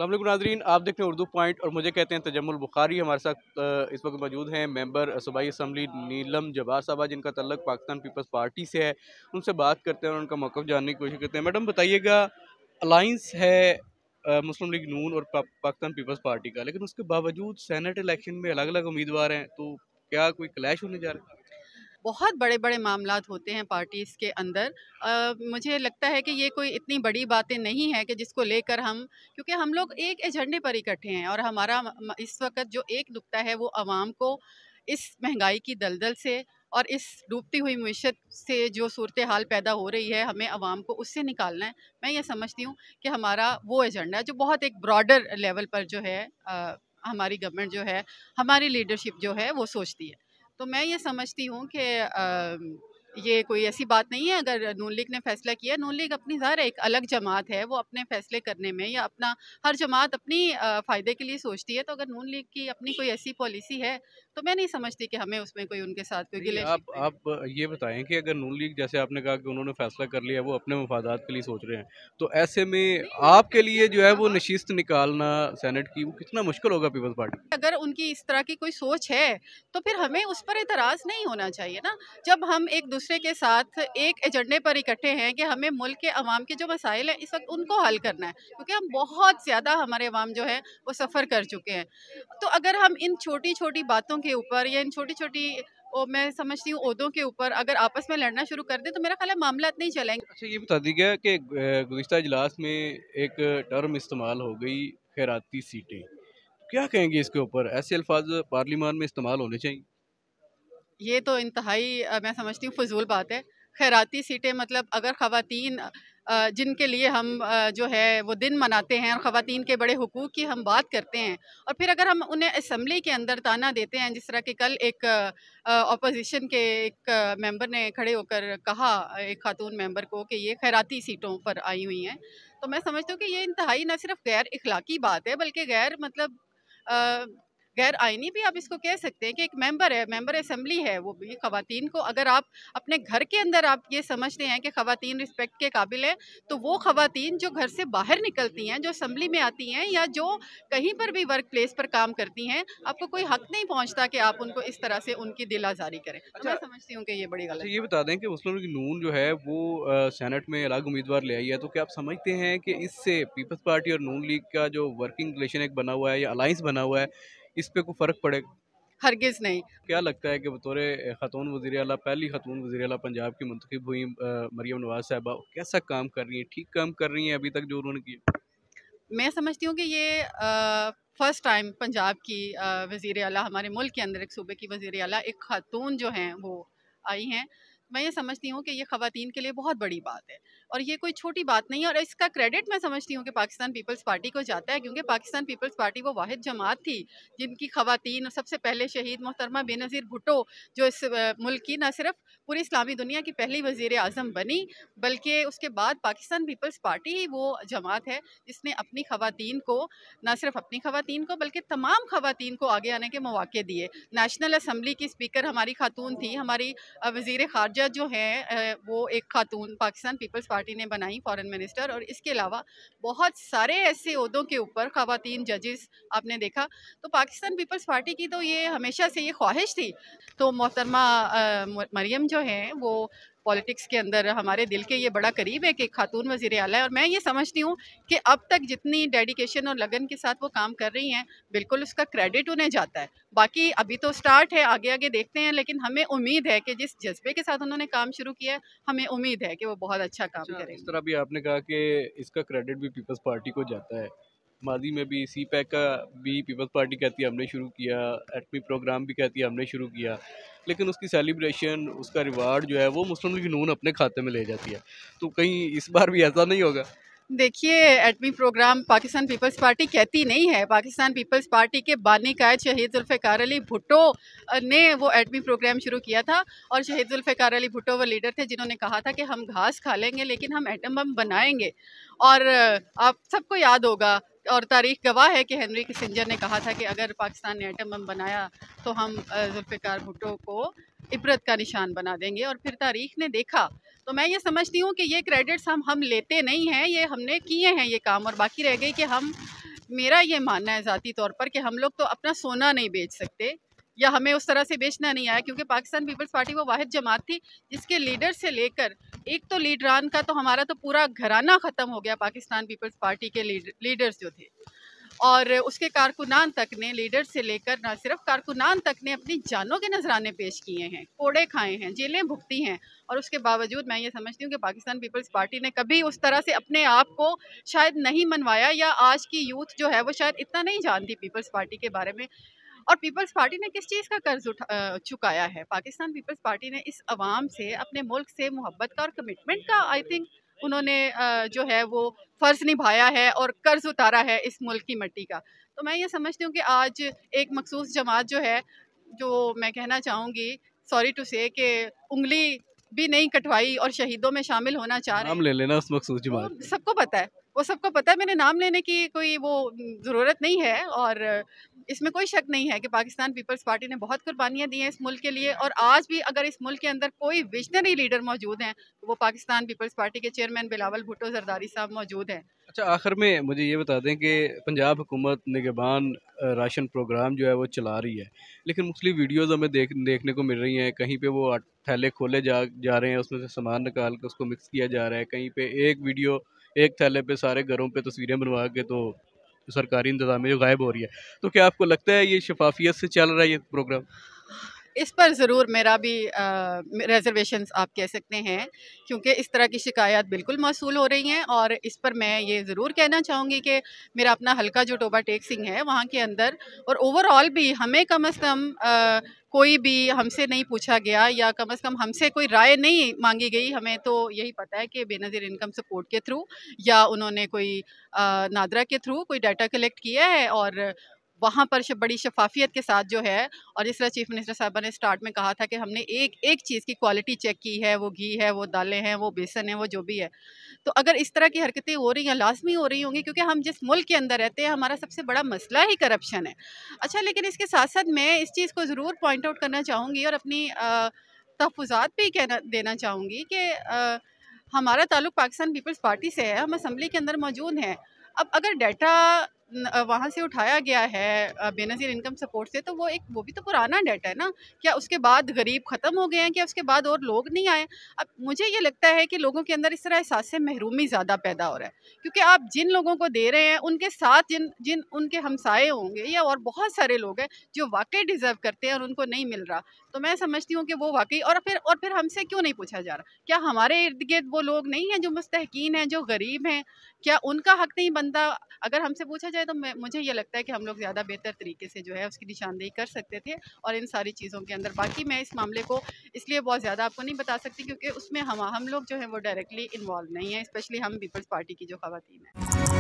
अस्सलाम वालेकुम नाज़रीन, आप देख रहे हैं उर्दू पॉइंट और मुझे कहते हैं तजम्मुल बुखारी। हमारे साथ इस वक्त मौजूद हैं मेंबर सूबाई असम्बली नीलम जब्बार साहबा, जिनका तल्लुक़ पाकिस्तान पीपल्स पार्टी से है। उनसे बात करते हैं और उनका मौक़िफ़ जानने की कोशिश करते हैं। मैडम बताइएगा, अलाइंस है मुस्लिम लीग नून और पाकिस्तान पीपल्स पार्टी का, लेकिन उसके बावजूद सेनेट इलेक्शन में अलग अलग उम्मीदवार हैं, तो क्या कोई क्लैश होने जा रहा है? बहुत बड़े-बड़े मामलात होते हैं पार्टीज़ के अंदर। मुझे लगता है कि ये कोई इतनी बड़ी बातें नहीं है कि जिसको लेकर हम, क्योंकि हम लोग एक एजेंडे पर इकट्ठे हैं और हमारा इस वक्त जो एक नुक्ता है वो आवाम को इस महंगाई की दलदल से और इस डूबती हुई मईशत से जो सूरत हाल पैदा हो रही है, हमें आवाम को उससे निकालना है। मैं ये समझती हूँ कि हमारा वो एजेंडा है जो बहुत एक ब्रॉडर लेवल पर जो है, हमारी गवर्नमेंट जो है, हमारी लीडरशिप जो है वो सोचती है। तो मैं ये समझती हूँ कि ये कोई ऐसी बात नहीं है। अगर नून लीग ने फ़ैसला किया, नून लीग अपनी ज़ाहिर है एक अलग जमात है, वो अपने फ़ैसले करने में या अपना हर जमात अपनी फ़ायदे के लिए सोचती है। तो अगर नून लीग की अपनी कोई ऐसी पॉलिसी है, तो मैं नहीं समझती कि हमें उसमें कोई उनके साथ कोई नहीं, गिले-शिकवे हैं। आप ये बताएँ कि अगर नून लीग, जैसे आपने कहा कि उन्होंने फ़ैसला कर लिया, वो अपने मफ़ादात के लिए सोच रहे हैं, तो ऐसे में नहीं, आपके लिए जो है वो नशिस्त निकालना सेनेट की, वो कितना मुश्किल होगा पीपल्स पार्टी? अगर उनकी इस तरह की कोई सोच है, तो फिर हमें उस पर एतराज़ नहीं होना चाहिए ना। जब हम एक-दूसरे के साथ एक एजेंडे पर इकट्ठे हैं कि हमें मुल्क के अवाम के जो मसाइल हैं, इस वक़्त उनको हल करना है, क्योंकि हम बहुत ज़्यादा हमारे अवाम जो है, वो सफ़र कर चुके हैं। तो अगर हम इन छोटी-छोटी बातों के ऊपर या इन छोटी-छोटी मैं समझती हूँ ओहदों के ऊपर अगर आपस में लड़ना शुरू कर दें, तो मेरा ख़्याल है मामलात नहीं चलेंगे। अच्छा, ये बता दीजिएगा कि गुज़िश्ता इजलास में एक टर्म इस्तेमाल हो गई, खैराती सीटें। क्या कहेंगे इसके ऊपर? ऐसे अल्फ़ाज़ पार्लिमान में इस्तेमाल होने चाहिए? ये तो इंतहाई मैं समझती हूँ फ़िज़ूल बात है। खैराती सीटें मतलब अगर ख़वातीन जिनके लिए हम जो है वो दिन मनाते हैं और ख़वातीन के बड़े हुकूक़ की हम बात करते हैं, और फिर अगर हम उन्हें असेंबली के अंदर ताना देते हैं, जिस तरह कि कल एक ऑपोज़िशन के एक मेंबर ने खड़े होकर कहा एक ख़ातून मेंबर को कि ये खैराती सीटों पर आई हुई हैं। तो मैं समझती हूँ कि ये इंतहाई ना सिर्फ़ गैर इख़लाक़ी बात है, बल्कि गैर मतलब अ, गैर आईनी भी आप इसको कह सकते हैं कि एक मेंबर है, मेंबर असेंबली है, वो भी ख़वातीन को अगर आप अपने घर के अंदर आप ये समझते हैं कि ख़वातीन रिस्पेक्ट के काबिल हैं, तो वो ख़वातीन जो घर से बाहर निकलती हैं, जो असेंबली में आती हैं या जो कहीं पर भी वर्क प्लेस पर काम करती हैं, आपको कोई हक़ नहीं पहुँचता कि आप उनको इस तरह से उनकी दिल आज़ारी करें। तो अच्छा मैं समझती हूँ कि ये बड़ी अच्छा, गलत ये बात बता दें कि मुस्लिम लीग नून जो है वो सेनेट में अलग उम्मीदवार ले आई है, तो क्या आप समझते हैं कि इससे पीपल्स पार्टी और नून लीग का जो वर्किंग रिलेशन एक बना हुआ है या अलायंस बना हुआ है, इस पे कोई फ़र्क पड़ेगा? है। हरगिज़ नहीं। क्या लगता है कि बतौर ख़ातून वज़ीर आला, पहली ख़ातून वज़ीर आला पंजाब की मुंतखब हुई मरियम नवाज़ साहिबा, कैसा काम कर रही हैं? ठीक काम कर रही हैं अभी तक जो उन्होंने किया? मैं समझती हूँ कि ये फर्स्ट टाइम पंजाब की वज़ीर आला, हमारे मुल्क के अंदर एक सूबे की वज़ीर आला एक ख़ातून जो हैं वो आई हैं। मैं ये समझती हूँ कि ये ख़वातीन के लिए बहुत बड़ी बात है और ये कोई छोटी बात नहीं है, और इसका क्रेडिट मैं समझती हूँ कि पाकिस्तान पीपल्स पार्टी को जाता है, क्योंकि पाकिस्तान पीपल्स पार्टी वो वाहिद जमात थी जिनकी ख़वातीन, सबसे पहले शहीद मोहतरमा बेनज़ीर भुट्टो जो इस मुल्क की न सिर्फ पूरी इस्लामी दुनिया की पहली वज़ीर आज़म बनी, बल्कि उसके बाद पाकिस्तान पीपल्स पार्टी ही वो जमात है जिसने अपनी ख़वातीन को, ना सिर्फ अपनी ख़वातीन को बल्कि तमाम ख़वातीन को आगे आने के मौके दिए। नेशनल असम्बली की स्पीकर हमारी ख़ातून थी, हमारी वज़ीर ख़ारजा जो हैं वो एक ख़ातून पाकिस्तान पीपल्स पार्टी ने बनाई, फ़ॉरेन मिनिस्टर, और इसके अलावा बहुत सारे ऐसे ओहदों के ऊपर ख़वातीन जजेस आपने देखा। तो पाकिस्तान पीपल्स पार्टी की तो ये हमेशा से ये ख्वाहिश थी। तो मोहतरमा मरियम जो हैं वो पॉलिटिक्स के अंदर हमारे दिल के ये बड़ा करीब है कि एक खातून वज़ीर आला है, और मैं ये समझती हूँ कि अब तक जितनी डेडिकेशन और लगन के साथ वो काम कर रही हैं, बिल्कुल उसका क्रेडिट उन्हें जाता है। बाकी अभी तो स्टार्ट है, आगे-आगे देखते हैं, लेकिन हमें उम्मीद है कि जिस जज़्बे के साथ उन्होंने काम शुरू किया है, हमें उम्मीद है कि वो बहुत अच्छा काम अच्छा, जिस करेंगी। तरह अभी आपने कहा कि इसका क्रेडिट भी पीपल्स पार्टी को जाता है, माजी में भी सी पैक का भी पीपल्स पार्टी कहती है हमने शुरू किया, एटमी प्रोग्राम भी कहती है हमने शुरू किया, लेकिन उसकी सेलिब्रेशन, उसका रिवार्ड जो है वो मुस्लिम लीग नून अपने खाते में ले जाती है। तो कहीं इस बार भी ऐसा नहीं होगा? देखिए, एटमी प्रोग्राम पाकिस्तान पीपल्स पार्टी कहती नहीं है। पाकिस्तान पीपल्स पार्टी के बानी कायद शहीद ज़ुल्फ़िकार अली भुट्टो ने वो एटमी प्रोग्राम शुरू किया था, और शहीद ज़ुल्फ़िकार अली भुट्टो वो लीडर थे जिन्होंने कहा था कि हम घास खा लेंगे लेकिन हम एटम बम बनाएँगे। और आप सबको याद होगा और तारीख़ गवाह है कि हेनरी किसिंजर ने कहा था कि अगर पाकिस्तान ने एटम बम बनाया तो हम ज़ुल्फ़िकार भुट्टो को इबरत का निशान बना देंगे, और फिर तारीख़ ने देखा। तो मैं ये समझती हूँ कि ये क्रेडिट्स हम लेते नहीं हैं, ये हमने किए हैं ये काम, और बाकी रह गई कि हम मेरा ये मानना है ज़ाती तौर पर कि हम लोग तो अपना सोना नहीं बेच सकते, या हमें उस तरह से बेचना नहीं आया, क्योंकि पाकिस्तान पीपल्स पार्टी वो वाहिद जमात थी जिसके लीडर से लेकर एक तो लीडरान का तो हमारा तो पूरा घराना ख़त्म हो गया। पाकिस्तान पीपल्स पार्टी के लीडर्स जो थे और उसके कारकुनान तक ने, लीडर से लेकर ना सिर्फ कारकुनान तक ने अपनी जानों के नजराने पेश किए हैं, कोड़े खाए हैं, जेलें भुगती हैं। और उसके बावजूद मैं ये समझती हूँ कि पाकिस्तान पीपल्स पार्टी ने कभी उस तरह से अपने आप को शायद नहीं मनवाया, या आज की यूथ जो है वो शायद इतना नहीं जानती पीपल्स पार्टी के बारे में। और पीपल्स पार्टी ने किस चीज़ का कर्ज चुकाया है? पाकिस्तान पीपल्स पार्टी ने इस अवाम से, अपने मुल्क से मोहब्बत का और कमिटमेंट का आई थिंक उन्होंने जो है वो फ़र्ज़ निभाया है और कर्ज उतारा है इस मुल्क की मिट्टी का। तो मैं ये समझती हूँ कि आज एक मखसूस जमात जो है, जो मैं कहना चाहूँगी, सॉरी टू से, कि उंगली भी नहीं कटवाई और शहीदों में शामिल होना चाह रहे नाम हैं। ले लेना उस मखसूस जमात वो सबको पता है, वो सबको पता है, मैंने नाम लेने की कोई वो ज़रूरत नहीं है। और इसमें कोई शक नहीं है कि पाकिस्तान पीपल्स पार्टी ने बहुत कुर्बानियाँ दी हैं इस मुल्क के लिए, और आज भी अगर इस मुल्क के अंदर कोई विजनरी लीडर मौजूद हैं तो वो पाकिस्तान पीपल्स पार्टी के चेयरमैन बिलावल भुट्टो जरदारी साहब मौजूद हैं। अच्छा, आखिर में मुझे ये बता दें कि पंजाब हुकूमत निगहबान राशन प्रोग्राम जो है वो चला रही है, लेकिन मुख्तलिफ वीडियोज़ हमें देखने को मिल रही हैं। कहीं पे वो थैले खोले जा रहे हैं, उसमें से सामान निकाल के उसको मिक्स किया जा रहा है। कहीं पे एक वीडियो, एक थैले पे सारे घरों पे तस्वीरें बनवा के तो सरकारी इंतज़ामिया जो गायब हो रही है। तो क्या आपको लगता है ये शफाफियत से चल रहा है ये प्रोग्राम? इस पर ज़रूर मेरा भी रिजर्वेशंस आप कह सकते हैं, क्योंकि इस तरह की शिकायत बिल्कुल मौसूल हो रही हैं। और इस पर मैं ये ज़रूर कहना चाहूँगी कि मेरा अपना हल्का जो टोबा टेक सिंह है वहाँ के अंदर, और ओवरऑल भी हमें कम से कम कोई भी हमसे नहीं पूछा गया, या कम से कम हमसे कोई राय नहीं मांगी गई। हमें तो यही पता है कि बेनज़ीर इनकम सपोर्ट के थ्रू या उन्होंने कोई नादरा के थ्रू कोई डाटा कलेक्ट किया है, और वहाँ पर बड़ी शफाफियत के साथ जो है, और जिस तरह चीफ मिनिस्टर साहबा ने स्टार्ट में कहा था कि हमने एक एक चीज़ की क्वालिटी चेक की है, वो घी है, वो दालें हैं, वो बेसन है, वो जो भी है। तो अगर इस तरह की हरकतें हो रही हैं, लाजमी हो रही होंगी, क्योंकि हम जिस मुल्क के अंदर रहते हैं हमारा सबसे बड़ा मसला ही करप्शन है। अच्छा, लेकिन इसके साथ साथ मैं इस चीज़ को ज़रूर पॉइंट आउट करना चाहूँगी और अपनी तहफ़्फ़ुज़ात भी देना चाहूँगी कि हमारा ताल्लुक़ पाकिस्तान पीपल्स पार्टी से है, हम असम्बली के अंदर मौजूद हैं। अब अगर डाटा वहाँ से उठाया गया है बेनज़ीर इनकम सपोर्ट से, तो वो भी तो पुराना डाटा है ना। क्या उसके बाद गरीब ख़त्म हो गए हैं? क्या उसके बाद और लोग नहीं आए? अब मुझे ये लगता है कि लोगों के अंदर इस तरह एहसास से महरूमी ज़्यादा पैदा हो रहा है, क्योंकि आप जिन लोगों को दे रहे हैं उनके साथ जिन जिन उनके हमसाए होंगे, या और बहुत सारे लोग हैं जो वाकई डिज़र्व करते हैं और उनको नहीं मिल रहा। तो मैं समझती हूँ कि वो वाकई, और फिर हमसे क्यों नहीं पूछा जा रहा? क्या हमारे इर्द गिर्द वो लोग नहीं हैं जो मुस्तहकीन हैं, जो गरीब हैं? क्या उनका हक नहीं बनता? अगर हमसे पूछा जाए तो मुझे ये लगता है कि हम लोग ज़्यादा बेहतर तरीके से जो है उसकी निशानदेही कर सकते थे। और इन सारी चीज़ों के अंदर बाकी मैं इस मामले को इसलिए बहुत ज़्यादा आपको नहीं बता सकती, क्योंकि उसमें हम लोग जो है वो डायरेक्टली इन्वॉल्व नहीं है, स्पेशली हम पीपल्स पार्टी की जो ख़वातीन हैं।